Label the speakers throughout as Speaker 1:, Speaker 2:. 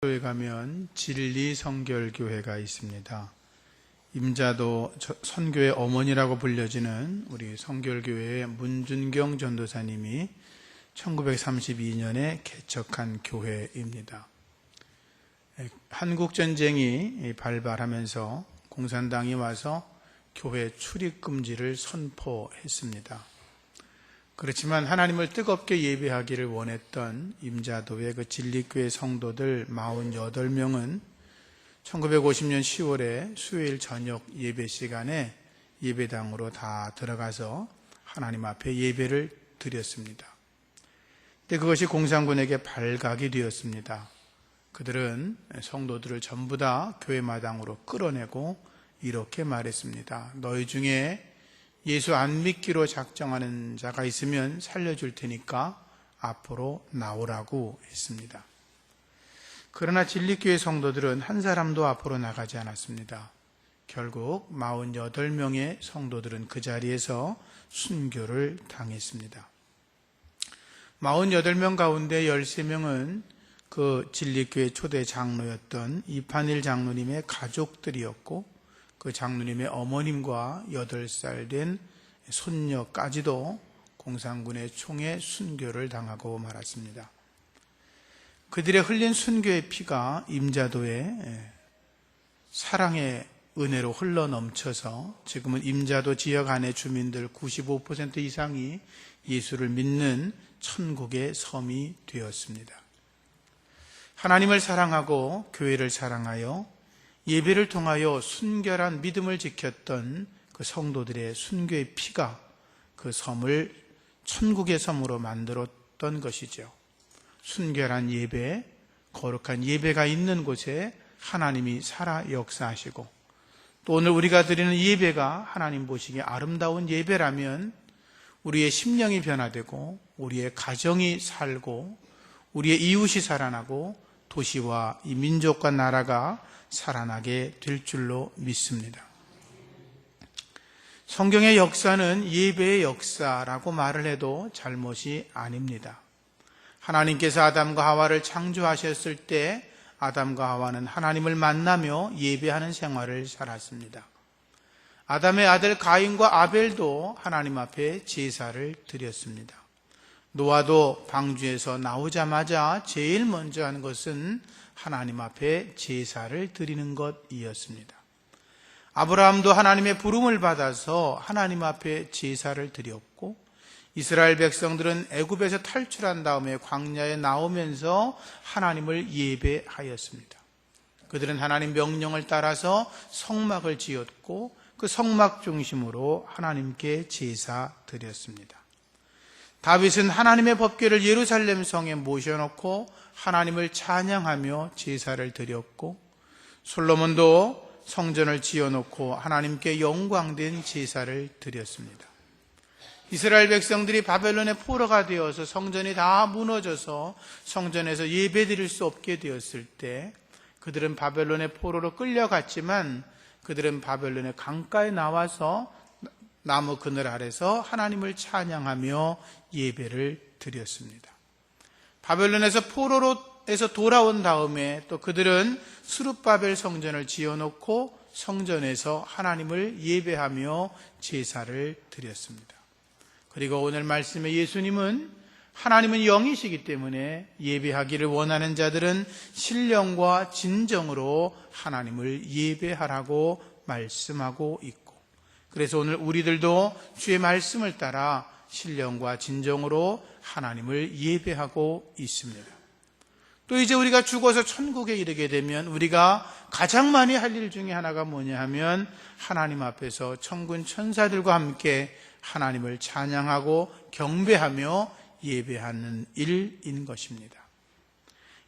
Speaker 1: 교회 가면 진리성결교회가 있습니다. 임자도 선교의 어머니라고 불려지는 우리 성결교회의 문준경 전도사님이 1932년에 개척한 교회입니다. 한국전쟁이 발발하면서 공산당이 와서 교회 출입금지를 선포했습니다. 그렇지만 하나님을 뜨겁게 예배하기를 원했던 임자도의 그 진리교회 성도들 48명은 1950년 10월에 수요일 저녁 예배 시간에 예배당으로 다 들어가서 하나님 앞에 예배를 드렸습니다. 근데 그것이 공산군에게 발각이 되었습니다. 그들은 성도들을 전부 다 교회 마당으로 끌어내고 이렇게 말했습니다. 너희 중에 예수 안 믿기로 작정하는 자가 있으면 살려줄 테니까 앞으로 나오라고 했습니다. 그러나 진리교회 성도들은 한 사람도 앞으로 나가지 않았습니다. 결국 48명의 성도들은 그 자리에서 순교를 당했습니다. 48명 가운데 13명은 그 진리교회 초대 장로였던 이판일 장로님의 가족들이었고 그 장로님의 어머님과 8살 된 손녀까지도 공산군의 총에 순교를 당하고 말았습니다. 그들의 흘린 순교의 피가 임자도의 사랑의 은혜로 흘러넘쳐서 지금은 임자도 지역 안의 주민들 95% 이상이 예수를 믿는 천국의 섬이 되었습니다. 하나님을 사랑하고 교회를 사랑하여 예배를 통하여 순결한 믿음을 지켰던 그 성도들의 순교의 피가 그 섬을 천국의 섬으로 만들었던 것이죠. 순결한 예배, 거룩한 예배가 있는 곳에 하나님이 살아 역사하시고 또 오늘 우리가 드리는 예배가 하나님 보시기에 아름다운 예배라면 우리의 심령이 변화되고 우리의 가정이 살고 우리의 이웃이 살아나고 도시와 이 민족과 나라가 살아나게 될 줄로 믿습니다. 성경의 역사는 예배의 역사라고 말을 해도 잘못이 아닙니다. 하나님께서 아담과 하와를 창조하셨을 때 아담과 하와는 하나님을 만나며 예배하는 생활을 살았습니다. 아담의 아들 가인과 아벨도 하나님 앞에 제사를 드렸습니다. 노아도 방주에서 나오자마자 제일 먼저 하는 것은 하나님 앞에 제사를 드리는 것이었습니다. 아브라함도 하나님의 부름을 받아서 하나님 앞에 제사를 드렸고 이스라엘 백성들은 애굽에서 탈출한 다음에 광야에 나오면서 하나님을 예배하였습니다. 그들은 하나님 명령을 따라서 성막을 지었고 그 성막 중심으로 하나님께 제사 드렸습니다. 다윗은 하나님의 법궤를 예루살렘 성에 모셔놓고 하나님을 찬양하며 제사를 드렸고 솔로몬도 성전을 지어놓고 하나님께 영광된 제사를 드렸습니다. 이스라엘 백성들이 바벨론의 포로가 되어서 성전이 다 무너져서 성전에서 예배드릴 수 없게 되었을 때 그들은 바벨론의 포로로 끌려갔지만 그들은 바벨론의 강가에 나와서 나무 그늘 아래서 하나님을 찬양하며 예배를 드렸습니다. 바벨론에서 포로로에서 돌아온 다음에 또 그들은 스룹바벨 성전을 지어놓고 성전에서 하나님을 예배하며 제사를 드렸습니다. 그리고 오늘 말씀의 예수님은 하나님은 영이시기 때문에 예배하기를 원하는 자들은 신령과 진정으로 하나님을 예배하라고 말씀하고 있고 그래서 오늘 우리들도 주의 말씀을 따라 신령과 진정으로 하나님을 예배하고 있습니다. 또 이제 우리가 죽어서 천국에 이르게 되면 우리가 가장 많이 할 일 중에 하나가 뭐냐 하면 하나님 앞에서 천군 천사들과 함께 하나님을 찬양하고 경배하며 예배하는 일인 것입니다.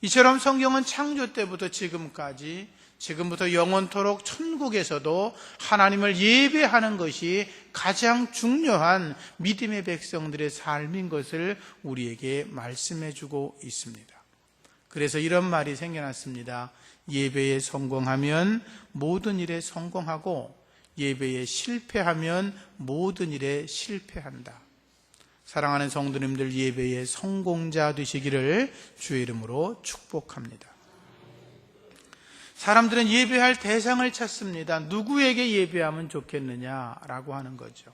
Speaker 1: 이처럼 성경은 창조 때부터 지금까지 지금부터 영원토록 천국에서도 하나님을 예배하는 것이 가장 중요한 믿음의 백성들의 삶인 것을 우리에게 말씀해 주고 있습니다. 그래서 이런 말이 생겨났습니다. 예배에 성공하면 모든 일에 성공하고 예배에 실패하면 모든 일에 실패한다. 사랑하는 성도님들 예배의 성공자 되시기를 주의 이름으로 축복합니다. 사람들은 예배할 대상을 찾습니다. 누구에게 예배하면 좋겠느냐라고 하는 거죠.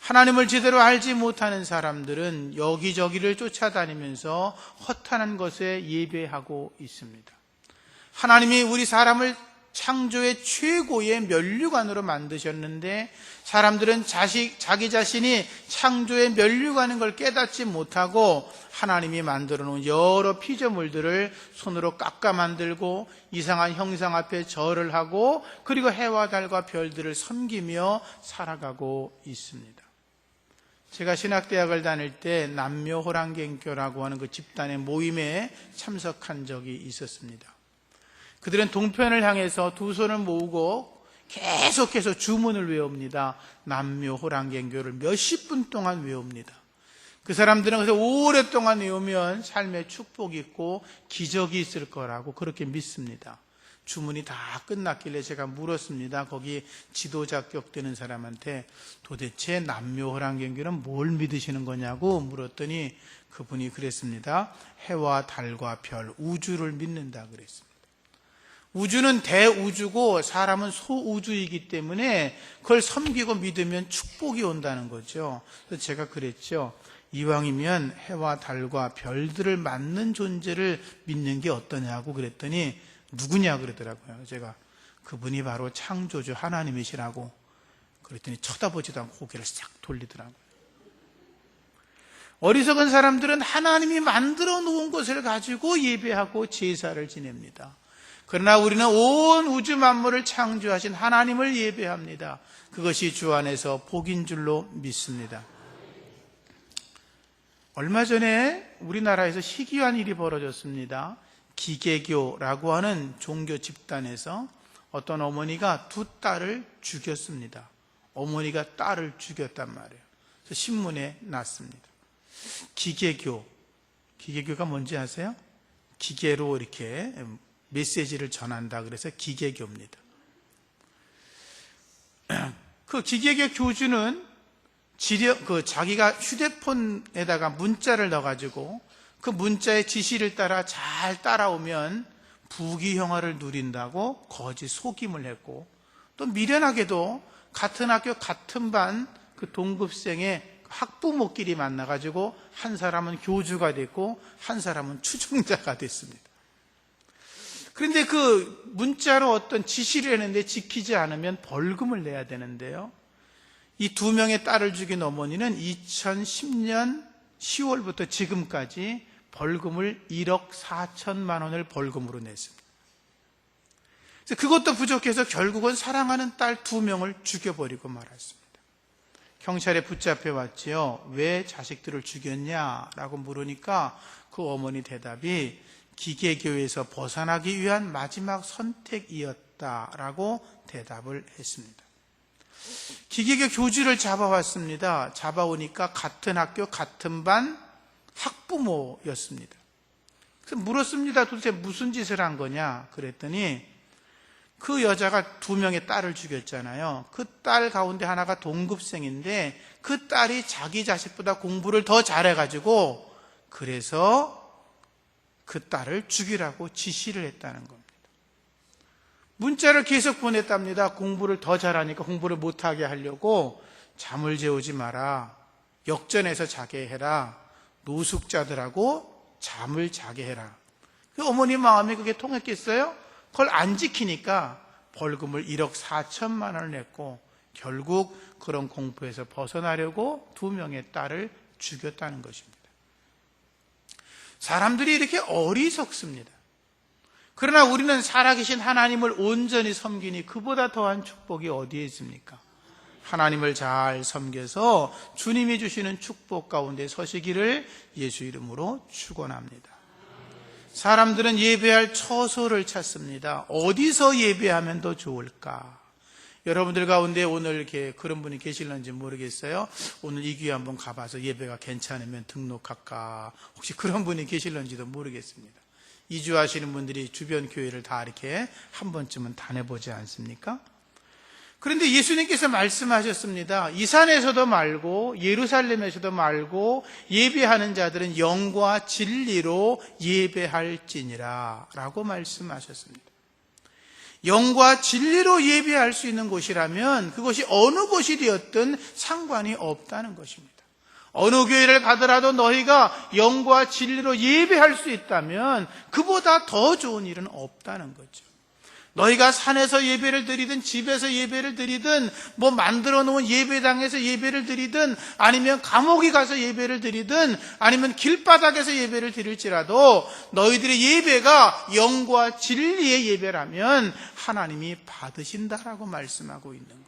Speaker 1: 하나님을 제대로 알지 못하는 사람들은 여기저기를 쫓아다니면서 허탄한 것에 예배하고 있습니다. 하나님이 우리 사람을 창조의 최고의 면류관으로 만드셨는데 사람들은 자기 자신이 창조의 면류관인 걸 깨닫지 못하고 하나님이 만들어 놓은 여러 피조물들을 손으로 깎아 만들고 이상한 형상 앞에 절을 하고 그리고 해와 달과 별들을 섬기며 살아가고 있습니다. 제가 신학대학을 다닐 때 남묘호랑개교라고 하는 그 집단의 모임에 참석한 적이 있었습니다. 그들은 동편을 향해서 두 손을 모으고 계속해서 주문을 외웁니다. 남묘호랑개교를 몇십 분 동안 외웁니다. 그 사람들은 그래서 오랫동안 외우면 삶에 축복이 있고 기적이 있을 거라고 그렇게 믿습니다. 주문이 다 끝났길래 제가 물었습니다. 거기 지도 자격되는 사람한테 도대체 남묘호랑개교는 뭘 믿으시는 거냐고 물었더니 그분이 그랬습니다. 해와 달과 별, 우주를 믿는다 그랬습니다. 우주는 대우주고 사람은 소우주이기 때문에 그걸 섬기고 믿으면 축복이 온다는 거죠. 그래서 제가 그랬죠. 이왕이면 해와 달과 별들을 맡는 존재를 믿는 게 어떠냐고 그랬더니 누구냐 그러더라고요. 제가 그분이 바로 창조주 하나님이시라고 그랬더니 쳐다보지도 않고 고개를 싹 돌리더라고요. 어리석은 사람들은 하나님이 만들어 놓은 것을 가지고 예배하고 제사를 지냅니다. 그러나 우리는 온 우주 만물을 창조하신 하나님을 예배합니다. 그것이 주 안에서 복인 줄로 믿습니다. 얼마 전에 우리나라에서 희귀한 일이 벌어졌습니다. 기계교라고 하는 종교 집단에서 어떤 어머니가 두 딸을 죽였습니다. 어머니가 딸을 죽였단 말이에요. 그래서 신문에 났습니다. 기계교가 뭔지 아세요? 기계로 이렇게 메시지를 전한다 그래서 기계교입니다. 그 기계교 교주는 자기가 휴대폰에다가 문자를 넣어가지고 그 문자의 지시를 따라 잘 따라오면 부귀영화를 누린다고 거짓 속임을 했고 또 미련하게도 같은 학교 같은 반 그 동급생의 학부모끼리 만나가지고 한 사람은 교주가 됐고 한 사람은 추종자가 됐습니다. 그런데 그 문자로 어떤 지시를 했는데 지키지 않으면 벌금을 내야 되는데요. 이 두 명의 딸을 죽인 어머니는 2010년 10월부터 지금까지 벌금을 1억 4천만 원을 벌금으로 냈습니다. 그래서 그것도 부족해서 결국은 사랑하는 딸 두 명을 죽여버리고 말았습니다. 경찰에 붙잡혀 왔지요. 왜 자식들을 죽였냐라고 물으니까 그 어머니 대답이 기계교에서 벗어나기 위한 마지막 선택이었다라고 대답을 했습니다. 기계교 교주를 잡아왔습니다. 잡아오니까 같은 학교 같은 반 학부모였습니다. 그래서 물었습니다. 도대체 무슨 짓을 한 거냐 그랬더니 그 여자가 두 명의 딸을 죽였잖아요. 그 딸 가운데 하나가 동급생인데 그 딸이 자기 자식보다 공부를 더 잘해가지고 그래서 그 딸을 죽이라고 지시를 했다는 겁니다. 문자를 계속 보냈답니다. 공부를 더 잘하니까 공부를 못하게 하려고 잠을 재우지 마라. 역전해서 자게 해라. 노숙자들하고 잠을 자게 해라. 그 어머니 마음이 그게 통했겠어요? 그걸 안 지키니까 벌금을 1억 4천만 원을 냈고 결국 그런 공포에서 벗어나려고 두 명의 딸을 죽였다는 것입니다. 사람들이 이렇게 어리석습니다. 그러나 우리는 살아계신 하나님을 온전히 섬기니 그보다 더한 축복이 어디에 있습니까? 하나님을 잘 섬겨서 주님이 주시는 축복 가운데 서시기를 예수 이름으로 축원합니다. 사람들은 예배할 처소를 찾습니다. 어디서 예배하면 더 좋을까? 여러분들 가운데 오늘 이렇게 그런 분이 계실는지 모르겠어요. 오늘 이 교회 한번 가봐서 예배가 괜찮으면 등록할까? 혹시 그런 분이 계실는지도 모르겠습니다. 이주하시는 분들이 주변 교회를 다 이렇게 한 번쯤은 다녀보지 않습니까? 그런데 예수님께서 말씀하셨습니다. 이 산에서도 말고 예루살렘에서도 말고 예배하는 자들은 영과 진리로 예배할지니라 라고 말씀하셨습니다. 영과 진리로 예배할 수 있는 곳이라면 그것이 어느 곳이 되었든 상관이 없다는 것입니다. 어느 교회를 가더라도 너희가 영과 진리로 예배할 수 있다면 그보다 더 좋은 일은 없다는 거죠. 너희가 산에서 예배를 드리든 집에서 예배를 드리든 뭐 만들어 놓은 예배당에서 예배를 드리든 아니면 감옥에 가서 예배를 드리든 아니면 길바닥에서 예배를 드릴지라도 너희들의 예배가 영과 진리의 예배라면 하나님이 받으신다라고 말씀하고 있는 거예요.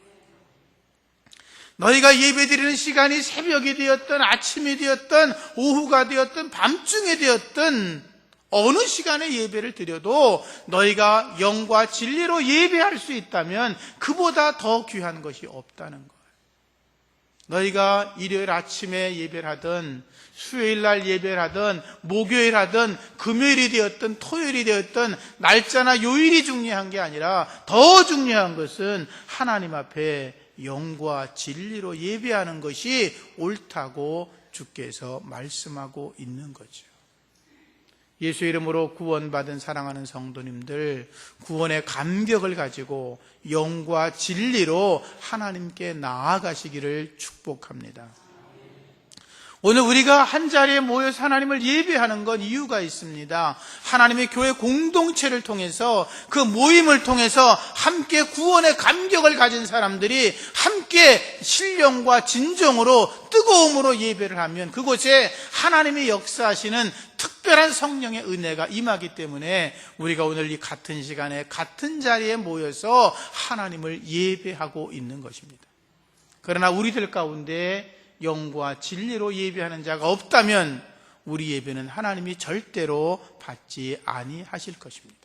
Speaker 1: 너희가 예배드리는 시간이 새벽이 되었든 아침이 되었든 오후가 되었든 밤중에 되었든 어느 시간에 예배를 드려도 너희가 영과 진리로 예배할 수 있다면 그보다 더 귀한 것이 없다는 거예요. 너희가 일요일 아침에 예배를 하든 수요일 날 예배를 하든 목요일 하든 금요일이 되었든 토요일이 되었든 날짜나 요일이 중요한 게 아니라 더 중요한 것은 하나님 앞에 영과 진리로 예배하는 것이 옳다고 주께서 말씀하고 있는 거죠. 예수 이름으로 구원받은 사랑하는 성도님들, 구원의 감격을 가지고 영과 진리로 하나님께 나아가시기를 축복합니다. 오늘 우리가 한자리에 모여서 하나님을 예배하는 건 이유가 있습니다. 하나님의 교회 공동체를 통해서 그 모임을 통해서 함께 구원의 감격을 가진 사람들이 함께 신령과 진정으로 뜨거움으로 예배를 하면 그곳에 하나님의 역사하시는 특별한 성령의 은혜가 임하기 때문에 우리가 오늘 이 같은 시간에 같은 자리에 모여서 하나님을 예배하고 있는 것입니다. 그러나 우리들 가운데 영과 진리로 예배하는 자가 없다면 우리 예배는 하나님이 절대로 받지 아니하실 것입니다.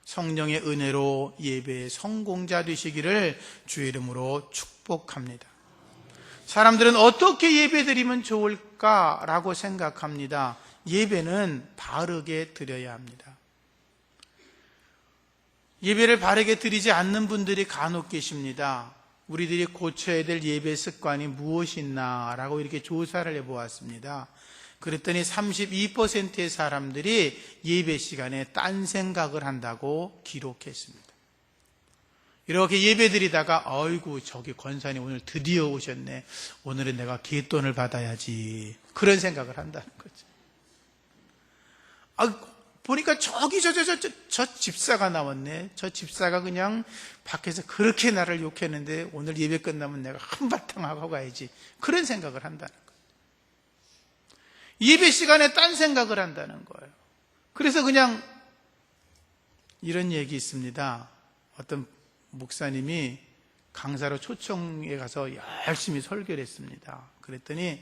Speaker 1: 성령의 은혜로 예배의 성공자 되시기를 주의 이름으로 축복합니다. 사람들은 어떻게 예배드리면 좋을까라고 생각합니다. 예배는 바르게 드려야 합니다. 예배를 바르게 드리지 않는 분들이 간혹 계십니다. 우리들이 고쳐야 될 예배 습관이 무엇이 있나라고 이렇게 조사를 해보았습니다. 그랬더니 32%의 사람들이 예배 시간에 딴 생각을 한다고 기록했습니다. 이렇게 예배 드리다가 아이고 저기 권사님 오늘 드디어 오셨네. 오늘은 내가 갯돈을 받아야지. 그런 생각을 한다는 거죠. 보니까 저기 저 집사가 나왔네. 저 집사가 그냥 밖에서 그렇게 나를 욕했는데 오늘 예배 끝나면 내가 한바탕 하고 가야지. 그런 생각을 한다는 거예요. 예배 시간에 딴 생각을 한다는 거예요. 그래서 그냥 이런 얘기 있습니다. 어떤 목사님이 강사로 초청에 가서 열심히 설교를 했습니다. 그랬더니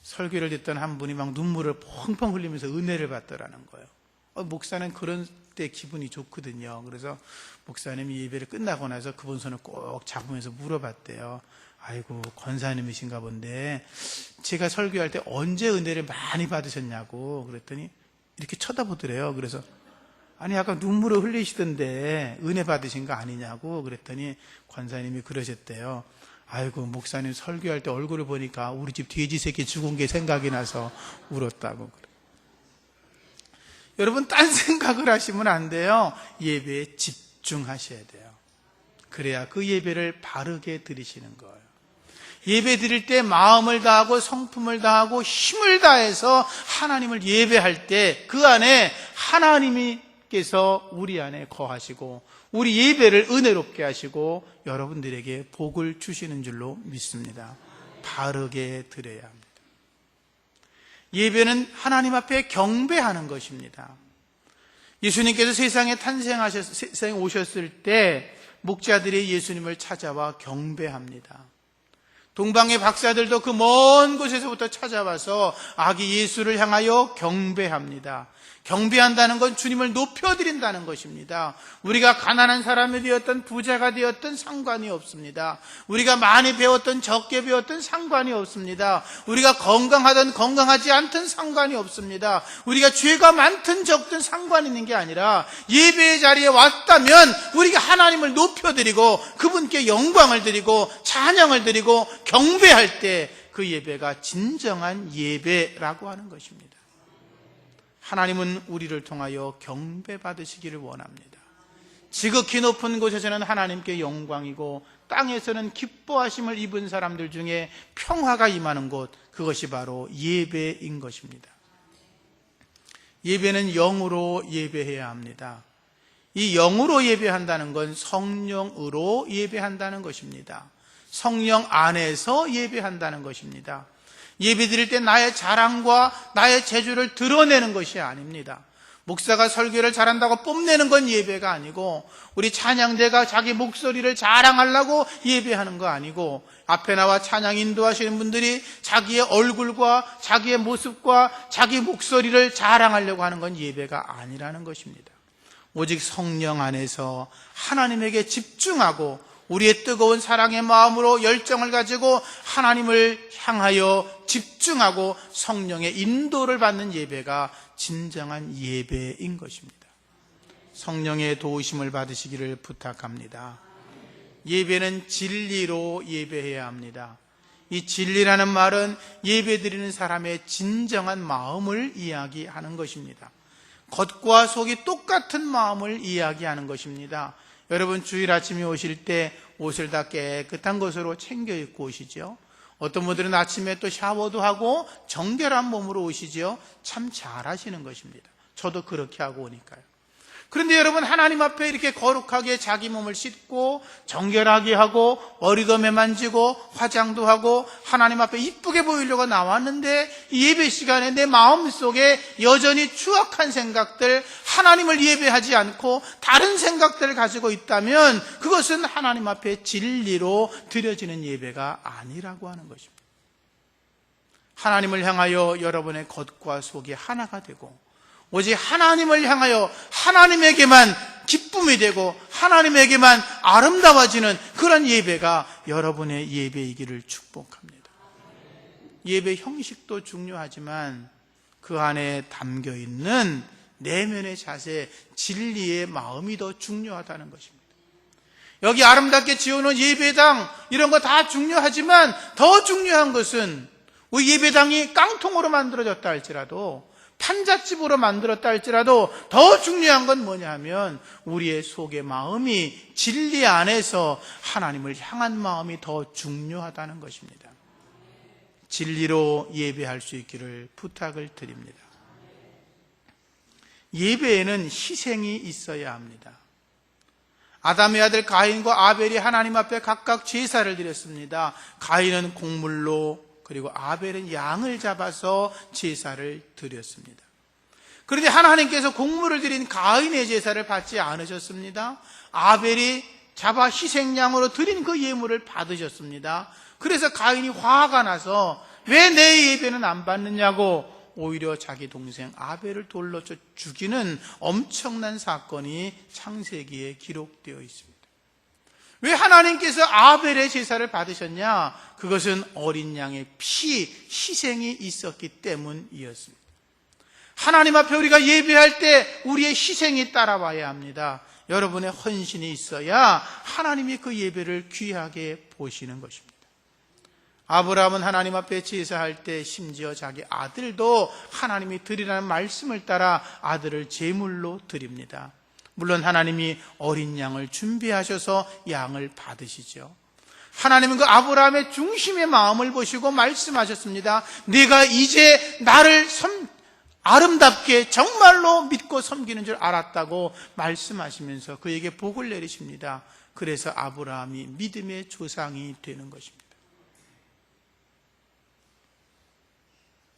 Speaker 1: 설교를 듣던 한 분이 막 눈물을 펑펑 흘리면서 은혜를 받더라는 거예요. 목사는 그런 때 기분이 좋거든요. 그래서 목사님이 예배를 끝나고 나서 그분 손을 꼭 잡으면서 물어봤대요. 아이고 권사님이신가 본데 제가 설교할 때 언제 은혜를 많이 받으셨냐고 그랬더니 이렇게 쳐다보더래요. 그래서 아니 아까 눈물을 흘리시던데 은혜 받으신 거 아니냐고 그랬더니 권사님이 그러셨대요. 아이고 목사님 설교할 때 얼굴을 보니까 우리 집 돼지 새끼 죽은 게 생각이 나서 울었다고. 여러분 딴 생각을 하시면 안 돼요. 예배에 집중하셔야 돼요. 그래야 그 예배를 바르게 드리시는 거예요. 예배 드릴 때 마음을 다하고 성품을 다하고 힘을 다해서 하나님을 예배할 때 그 안에 하나님께서 우리 안에 거하시고 우리 예배를 은혜롭게 하시고 여러분들에게 복을 주시는 줄로 믿습니다. 바르게 드려야 합니다. 예배는 하나님 앞에 경배하는 것입니다. 예수님께서 세상에 세상에 오셨을 때 목자들이 예수님을 찾아와 경배합니다. 동방의 박사들도 그 먼 곳에서부터 찾아와서 아기 예수를 향하여 경배합니다. 경배한다는 건 주님을 높여드린다는 것입니다. 우리가 가난한 사람이 되었든 부자가 되었든 상관이 없습니다. 우리가 많이 배웠든 적게 배웠든 상관이 없습니다. 우리가 건강하든 건강하지 않든 상관이 없습니다. 우리가 죄가 많든 적든 상관이 있는 게 아니라 예배의 자리에 왔다면 우리가 하나님을 높여드리고 그분께 영광을 드리고 찬양을 드리고 경배할 때 그 예배가 진정한 예배라고 하는 것입니다. 하나님은 우리를 통하여 경배받으시기를 원합니다. 지극히 높은 곳에서는 하나님께 영광이고 땅에서는 기뻐하심을 입은 사람들 중에 평화가 임하는 곳, 그것이 바로 예배인 것입니다. 예배는 영으로 예배해야 합니다. 이 영으로 예배한다는 건 성령으로 예배한다는 것입니다. 성령 안에서 예배한다는 것입니다. 예배드릴 때 나의 자랑과 나의 재주를 드러내는 것이 아닙니다. 목사가 설교를 잘한다고 뽐내는 건 예배가 아니고, 우리 찬양대가 자기 목소리를 자랑하려고 예배하는 거 아니고, 앞에 나와 찬양 인도하시는 분들이 자기의 얼굴과 자기의 모습과 자기 목소리를 자랑하려고 하는 건 예배가 아니라는 것입니다. 오직 성령 안에서 하나님에게 집중하고 우리의 뜨거운 사랑의 마음으로 열정을 가지고 하나님을 향하여 집중하고 성령의 인도를 받는 예배가 진정한 예배인 것입니다. 성령의 도우심을 받으시기를 부탁합니다. 예배는 진리로 예배해야 합니다. 이 진리라는 말은 예배드리는 사람의 진정한 마음을 이야기하는 것입니다. 겉과 속이 똑같은 마음을 이야기하는 것입니다. 여러분, 주일 아침에 오실 때 옷을 다 깨끗한 것으로 챙겨 입고 오시죠. 어떤 분들은 아침에 또 샤워도 하고 정결한 몸으로 오시죠. 참 잘하시는 것입니다. 저도 그렇게 하고 오니까요. 그런데 여러분, 하나님 앞에 이렇게 거룩하게 자기 몸을 씻고 정결하게 하고 머리도 매만지고 화장도 하고 하나님 앞에 이쁘게 보이려고 나왔는데, 이 예배 시간에 내 마음속에 여전히 추악한 생각들, 하나님을 예배하지 않고 다른 생각들을 가지고 있다면 그것은 하나님 앞에 진리로 드려지는 예배가 아니라고 하는 것입니다. 하나님을 향하여 여러분의 겉과 속이 하나가 되고 오직 하나님을 향하여 하나님에게만 기쁨이 되고 하나님에게만 아름다워지는 그런 예배가 여러분의 예배이기를 축복합니다. 예배 형식도 중요하지만 그 안에 담겨있는 내면의 자세, 진리의 마음이 더 중요하다는 것입니다. 여기 아름답게 지어놓은 예배당, 이런 거 다 중요하지만 더 중요한 것은 우리 예배당이 깡통으로 만들어졌다 할지라도, 판잣집으로 만들었다 할지라도 더 중요한 건 뭐냐 하면 우리의 속의 마음이 진리 안에서 하나님을 향한 마음이 더 중요하다는 것입니다. 진리로 예배할 수 있기를 부탁을 드립니다. 예배에는 희생이 있어야 합니다. 아담의 아들 가인과 아벨이 하나님 앞에 각각 제사를 드렸습니다. 가인은 곡물로, 그리고 아벨은 양을 잡아서 제사를 드렸습니다. 그런데 하나님께서 곡물을 드린 가인의 제사를 받지 않으셨습니다. 아벨이 잡아 희생양으로 드린 그 예물을 받으셨습니다. 그래서 가인이 화가 나서 왜 내 예배는 안 받느냐고 오히려 자기 동생 아벨을 돌로 쳐 죽이는 엄청난 사건이 창세기에 기록되어 있습니다. 왜 하나님께서 아벨의 제사를 받으셨냐? 그것은 어린 양의 피, 희생이 있었기 때문이었습니다. 하나님 앞에 우리가 예배할 때 우리의 희생이 따라와야 합니다. 여러분의 헌신이 있어야 하나님이 그 예배를 귀하게 보시는 것입니다. 아브라함은 하나님 앞에 제사할 때 심지어 자기 아들도 하나님이 드리라는 말씀을 따라 아들을 제물로 드립니다. 물론 하나님이 어린 양을 준비하셔서 양을 받으시죠. 하나님은 그 아브라함의 중심의 마음을 보시고 말씀하셨습니다. 네가 이제 나를 아름답게 정말로 믿고 섬기는 줄 알았다고 말씀하시면서 그에게 복을 내리십니다. 그래서 아브라함이 믿음의 조상이 되는 것입니다.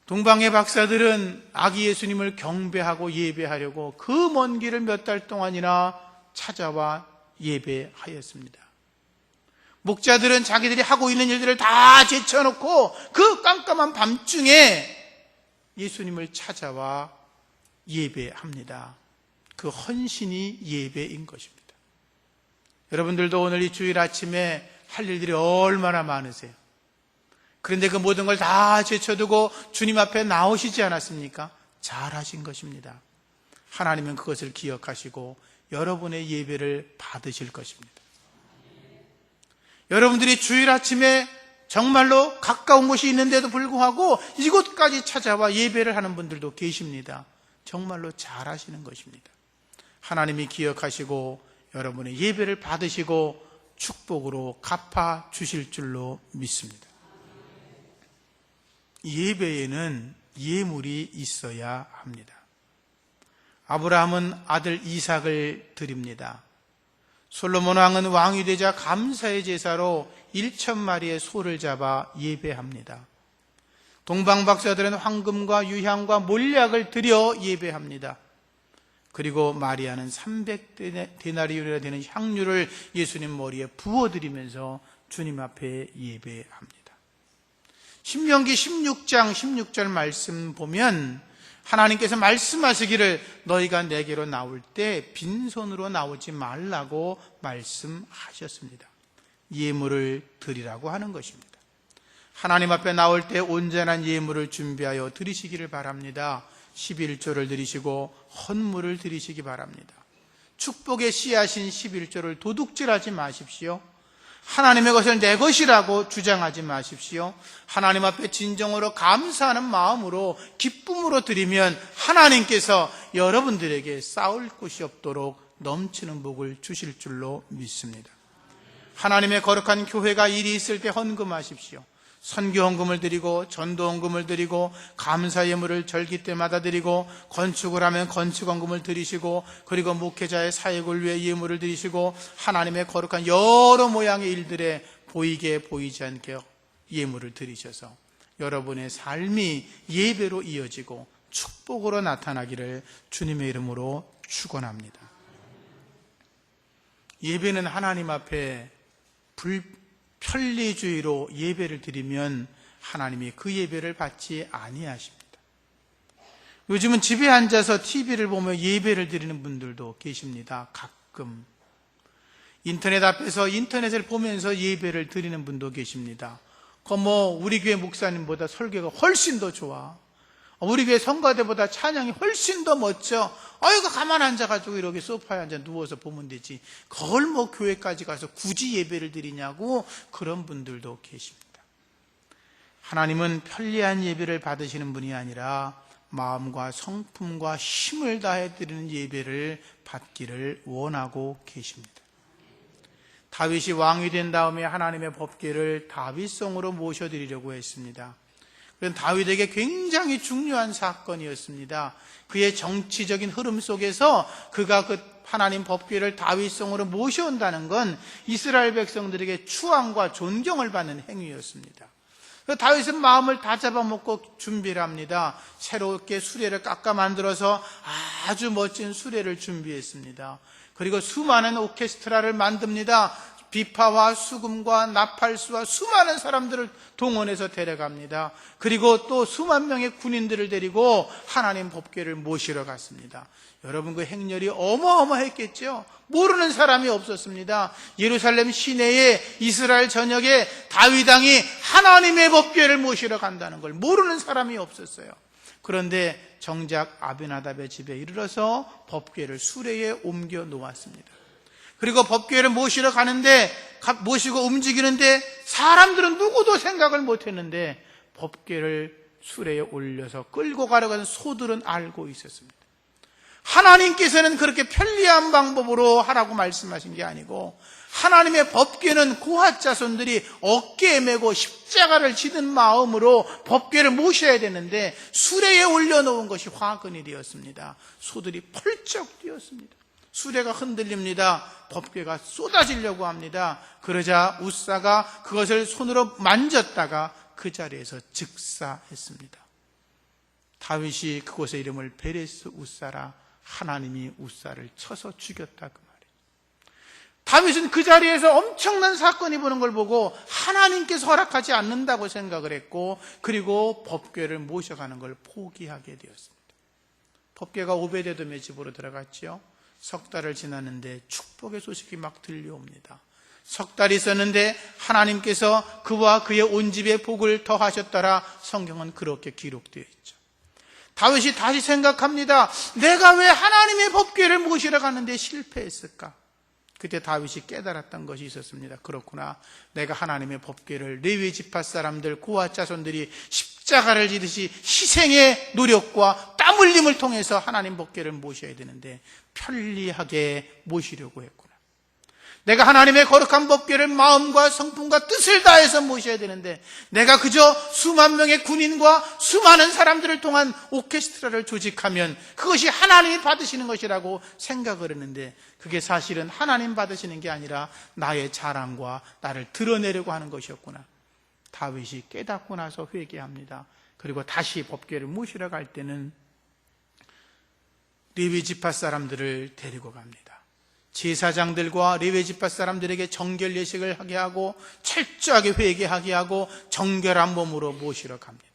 Speaker 1: 동방의 박사들은 아기 예수님을 경배하고 예배하려고 그 먼 길을 몇 달 동안이나 찾아와 예배하였습니다. 목자들은 자기들이 하고 있는 일들을 다 제쳐놓고 그 깜깜한 밤중에 예수님을 찾아와 예배합니다. 그 헌신이 예배인 것입니다. 여러분들도 오늘 이 주일 아침에 할 일들이 얼마나 많으세요? 그런데 그 모든 걸 다 제쳐두고 주님 앞에 나오시지 않았습니까? 잘하신 것입니다. 하나님은 그것을 기억하시고 여러분의 예배를 받으실 것입니다. 여러분들이 주일 아침에 정말로 가까운 곳이 있는데도 불구하고 이곳까지 찾아와 예배를 하는 분들도 계십니다. 정말로 잘하시는 것입니다. 하나님이 기억하시고 여러분의 예배를 받으시고 축복으로 갚아 주실 줄로 믿습니다. 예배에는 예물이 있어야 합니다. 아브라함은 아들 이삭을 드립니다. 솔로몬 왕은 왕이 되자 감사의 제사로 1,000마리의 소를 잡아 예배합니다. 동방 박사들은 황금과 유향과 몰약을 드려 예배합니다. 그리고 마리아는 300데나리온이나 되는 향유를 예수님 머리에 부어드리면서 주님 앞에 예배합니다. 신명기 16장 16절 말씀 보면 하나님께서 말씀하시기를 너희가 내게로 나올 때 빈손으로 나오지 말라고 말씀하셨습니다. 예물을 드리라고 하는 것입니다. 하나님 앞에 나올 때 온전한 예물을 준비하여 드리시기를 바랍니다. 11조를 드리시고 헌물을 드리시기 바랍니다. 축복의 씨앗인 11조를 도둑질하지 마십시오. 하나님의 것을 내 것이라고 주장하지 마십시오. 하나님 앞에 진정으로 감사하는 마음으로 기쁨으로 드리면 하나님께서 여러분들에게 싸울 곳이 없도록 넘치는 복을 주실 줄로 믿습니다. 하나님의 거룩한 교회가 일이 있을 때 헌금하십시오. 선교 헌금을 드리고 전도 헌금을 드리고 감사 예물을 절기 때마다 드리고 건축을 하면 건축 헌금을 드리시고 그리고 목회자의 사역을 위해 예물을 드리시고 하나님의 거룩한 여러 모양의 일들에 보이게 보이지 않게 예물을 드리셔서 여러분의 삶이 예배로 이어지고 축복으로 나타나기를 주님의 이름으로 축원합니다. 예배는 하나님 앞에 편리주의로 예배를 드리면 하나님이 그 예배를 받지 아니하십니다. 요즘은 집에 앉아서 TV를 보며 예배를 드리는 분들도 계십니다. 가끔 인터넷 앞에서 인터넷을 보면서 예배를 드리는 분도 계십니다. 우리 교회 목사님보다 설교가 훨씬 더 좋아. 우리 교회 성가대보다 찬양이 훨씬 더 멋져. 이거 가만 앉아가지고 이렇게 소파에 앉아 누워서 보면 되지. 그걸 교회까지 가서 굳이 예배를 드리냐고 그런 분들도 계십니다. 하나님은 편리한 예배를 받으시는 분이 아니라 마음과 성품과 힘을 다해 드리는 예배를 받기를 원하고 계십니다. 다윗이 왕이 된 다음에 하나님의 법궤를 다윗성으로 모셔드리려고 했습니다. 그건 다윗에게 굉장히 중요한 사건이었습니다. 그의 정치적인 흐름 속에서 그가 그 하나님 법궤를 다윗성으로 모셔온다는 건 이스라엘 백성들에게 추앙과 존경을 받는 행위였습니다. 다윗은 마음을 다 잡아먹고 준비를 합니다. 새롭게 수레를 깎아 만들어서 아주 멋진 수레를 준비했습니다. 그리고 수많은 오케스트라를 만듭니다. 비파와 수금과 나팔수와 수많은 사람들을 동원해서 데려갑니다. 그리고 또 수만 명의 군인들을 데리고 하나님 법궤를 모시러 갔습니다. 여러분 그 행렬이 어마어마했겠죠. 모르는 사람이 없었습니다. 예루살렘 시내에 이스라엘 전역에 다윗 왕이 하나님의 법궤를 모시러 간다는 걸 모르는 사람이 없었어요. 그런데 정작 아비나답의 집에 이르러서 법궤를 수레에 옮겨 놓았습니다. 그리고 법궤를 모시러 가는데 모시고 움직이는데 사람들은 누구도 생각을 못했는데 법궤를 수레에 올려서 끌고 가려고 하는 소들은 알고 있었습니다. 하나님께서는 그렇게 편리한 방법으로 하라고 말씀하신 게 아니고 하나님의 법궤는 고핫 자손들이 어깨에 메고 십자가를 지는 마음으로 법궤를 모셔야 되는데 수레에 올려놓은 것이 화근이 되었습니다. 소들이 펄쩍 뛰었습니다. 수레가 흔들립니다. 법궤가 쏟아지려고 합니다. 그러자 웃사가 그것을 손으로 만졌다가 그 자리에서 즉사했습니다. 다윗이 그곳의 이름을 베레스 웃사라, 하나님이 웃사를 쳐서 죽였다 그 말이에요. 다윗은 그 자리에서 엄청난 사건이 보는 걸 보고 하나님께서 허락하지 않는다고 생각을 했고 그리고 법궤를 모셔가는 걸 포기하게 되었습니다. 법궤가 오베데돔의 집으로 들어갔지요. 석 달을 지났는데 축복의 소식이 막 들려옵니다. 석 달이 있었는데 하나님께서 그와 그의 온 집에 복을 더하셨더라. 성경은 그렇게 기록되어 있죠. 다윗이 다시 생각합니다. 내가 왜 하나님의 법궤를 모시러 가는데 실패했을까? 그때 다윗이 깨달았던 것이 있었습니다. 그렇구나. 내가 하나님의 법궤를 레위 지파 사람들 고핫 자손들이 십자가를 지듯이 희생의 노력과 땀 흘림을 통해서 하나님 법궤를 모셔야 되는데 편리하게 모시려고 했구나. 내가 하나님의 거룩한 법궤를 마음과 성품과 뜻을 다해서 모셔야 되는데 내가 그저 수만 명의 군인과 수많은 사람들을 통한 오케스트라를 조직하면 그것이 하나님이 받으시는 것이라고 생각을 했는데 그게 사실은 하나님 받으시는 게 아니라 나의 자랑과 나를 드러내려고 하는 것이었구나. 다윗이 깨닫고 나서 회개합니다. 그리고 다시 법궤를 모시러 갈 때는 레위 지파 사람들을 데리고 갑니다. 제사장들과 레위 지파 사람들에게 정결 예식을 하게 하고 철저하게 회개하게 하고 정결한 몸으로 모시러 갑니다.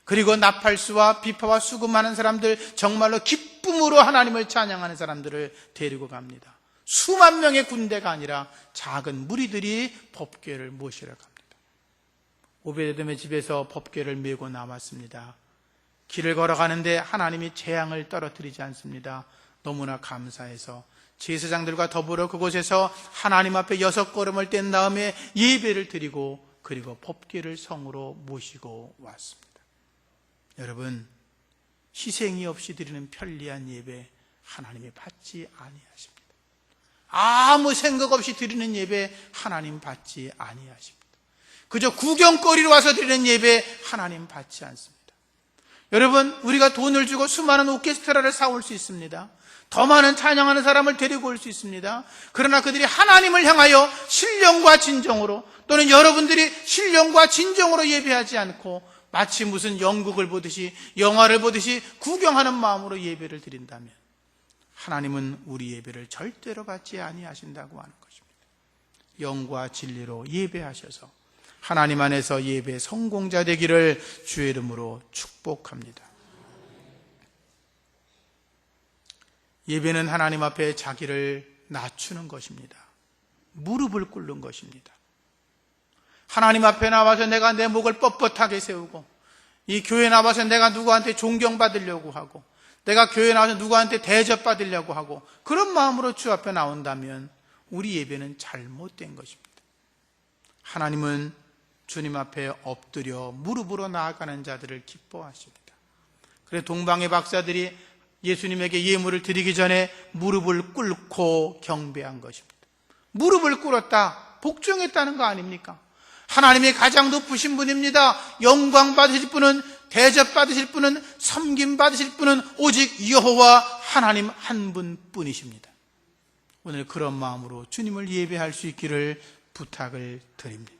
Speaker 1: 그리고 나팔수와 비파와 수금하는 사람들, 정말로 기쁨으로 하나님을 찬양하는 사람들을 데리고 갑니다. 수만 명의 군대가 아니라 작은 무리들이 법궤를 모시러 갑니다. 오베데돔의 집에서 법궤를 메고 나왔습니다. 길을 걸어가는데 하나님이 재앙을 떨어뜨리지 않습니다. 너무나 감사해서 제사장들과 더불어 그곳에서 하나님 앞에 6걸음을 뗀 다음에 예배를 드리고 그리고 법궤를 성으로 모시고 왔습니다. 여러분, 희생이 없이 드리는 편리한 예배 하나님이 받지 아니하십니다. 아무 생각 없이 드리는 예배 하나님 받지 아니하십니다. 그저 구경거리로 와서 드리는 예배 하나님 받지 않습니다. 여러분, 우리가 돈을 주고 수많은 오케스트라를 사올 수 있습니다. 더 많은 찬양하는 사람을 데리고 올 수 있습니다. 그러나 그들이 하나님을 향하여 신령과 진정으로 또는 여러분들이 신령과 진정으로 예배하지 않고 마치 무슨 연극을 보듯이 영화를 보듯이 구경하는 마음으로 예배를 드린다면 하나님은 우리 예배를 절대로 받지 아니하신다고 하는 것입니다. 영과 진리로 예배하셔서 하나님 안에서 예배 성공자 되기를 주의 이름으로 축복합니다. 예배는 하나님 앞에 자기를 낮추는 것입니다. 무릎을 꿇는 것입니다. 하나님 앞에 나와서 내가 내 목을 뻣뻣하게 세우고 이 교회 나와서 내가 누구한테 존경받으려고 하고 내가 교회 나와서 누구한테 대접받으려고 하고 그런 마음으로 주 앞에 나온다면 우리 예배는 잘못된 것입니다. 하나님은 주님 앞에 엎드려 무릎으로 나아가는 자들을 기뻐하십니다. 그래서 동방의 박사들이 예수님에게 예물을 드리기 전에 무릎을 꿇고 경배한 것입니다. 무릎을 꿇었다, 복종했다는 거 아닙니까? 하나님이 가장 높으신 분입니다. 영광 받으실 분은, 대접 받으실 분은, 섬김 받으실 분은 오직 여호와 하나님 한 분뿐이십니다. 오늘 그런 마음으로 주님을 예배할 수 있기를 부탁을 드립니다.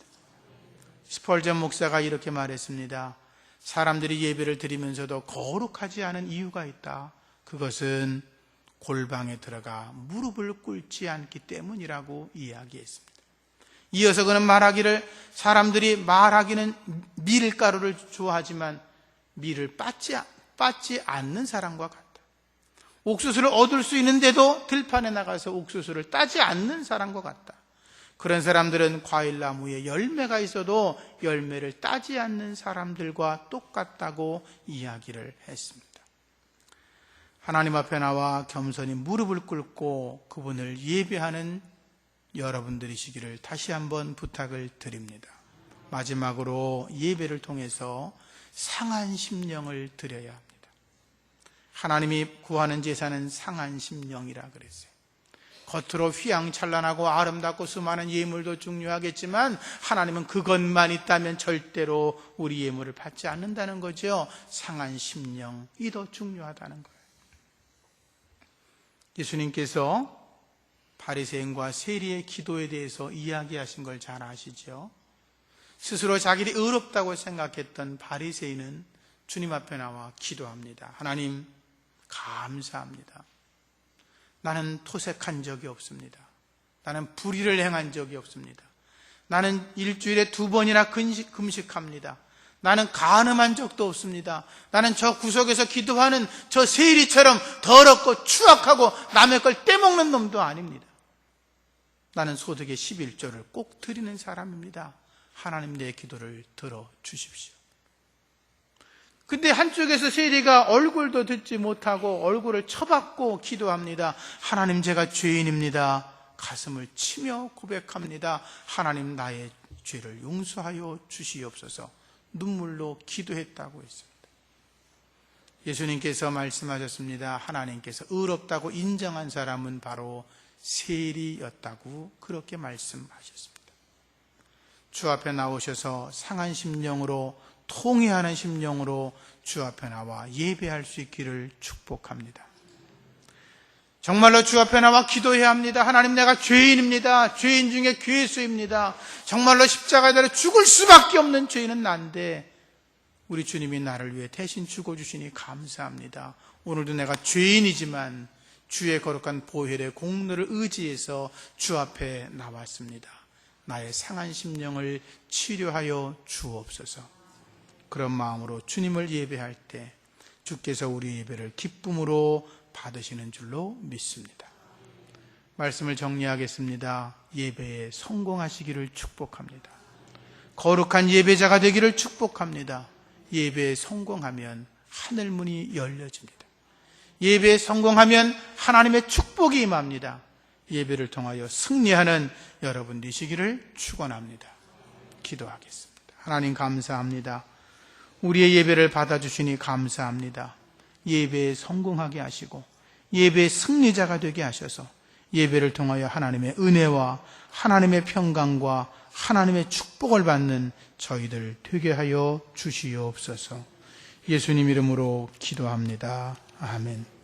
Speaker 1: 스펄전 목사가 이렇게 말했습니다. 사람들이 예배를 드리면서도 거룩하지 않은 이유가 있다. 그것은 골방에 들어가 무릎을 꿇지 않기 때문이라고 이야기했습니다. 이어서 그는 말하기를 사람들이 말하기는 밀가루를 좋아하지만 밀을 빻지 않는 사람과 같다. 옥수수를 얻을 수 있는데도 들판에 나가서 옥수수를 따지 않는 사람과 같다. 그런 사람들은 과일나무에 열매가 있어도 열매를 따지 않는 사람들과 똑같다고 이야기를 했습니다. 하나님 앞에 나와 겸손히 무릎을 꿇고 그분을 예배하는 여러분들이시기를 다시 한번 부탁을 드립니다. 마지막으로 예배를 통해서 상한 심령을 드려야 합니다. 하나님이 구하는 제사는 상한 심령이라 그랬어요. 겉으로 휘황찬란하고 아름답고 수많은 예물도 중요하겠지만 하나님은 그것만 있다면 절대로 우리 예물을 받지 않는다는 거죠. 상한 심령이 더 중요하다는 거예요. 예수님께서 바리새인과 세리의 기도에 대해서 이야기하신 걸 잘 아시죠? 스스로 자기를 의롭다고 생각했던 바리새인은 주님 앞에 나와 기도합니다. 하나님, 감사합니다. 나는 토색한 적이 없습니다. 나는 불의를 행한 적이 없습니다. 나는 일주일에 2번이나 금식합니다. 나는 간음한 적도 없습니다. 나는 저 구석에서 기도하는 저 세리처럼 더럽고 추악하고 남의 걸 떼먹는 놈도 아닙니다. 나는 소득의 11조를 꼭 드리는 사람입니다. 하나님 내 기도를 들어주십시오. 근데 한쪽에서 세리가 얼굴도 듣지 못하고 얼굴을 쳐박고 기도합니다. 하나님, 제가 죄인입니다. 가슴을 치며 고백합니다. 하나님, 나의 죄를 용서하여 주시옵소서. 눈물로 기도했다고 했습니다. 예수님께서 말씀하셨습니다. 하나님께서 의롭다고 인정한 사람은 바로 세리였다고 그렇게 말씀하셨습니다. 주 앞에 나오셔서 상한 심령으로, 통회하는 심령으로 주 앞에 나와 예배할 수 있기를 축복합니다. 정말로 주 앞에 나와 기도해야 합니다. 하나님, 내가 죄인입니다. 죄인 중에 괴수입니다. 정말로 십자가에 달려 죽을 수밖에 없는 죄인은 난데 우리 주님이 나를 위해 대신 죽어주시니 감사합니다. 오늘도 내가 죄인이지만 주의 거룩한 보혈의 공로를 의지해서 주 앞에 나왔습니다. 나의 상한 심령을 치료하여 주옵소서. 그런 마음으로 주님을 예배할 때 주께서 우리 예배를 기쁨으로 받으시는 줄로 믿습니다. 말씀을 정리하겠습니다. 예배에 성공하시기를 축복합니다. 거룩한 예배자가 되기를 축복합니다. 예배에 성공하면 하늘문이 열려집니다. 예배에 성공하면 하나님의 축복이 임합니다. 예배를 통하여 승리하는 여러분 되시기를 축원합니다. 기도하겠습니다. 하나님, 감사합니다. 우리의 예배를 받아주시니 감사합니다. 예배에 성공하게 하시고 예배의 승리자가 되게 하셔서 예배를 통하여 하나님의 은혜와 하나님의 평강과 하나님의 축복을 받는 저희들 되게 하여 주시옵소서. 예수님 이름으로 기도합니다. 아멘.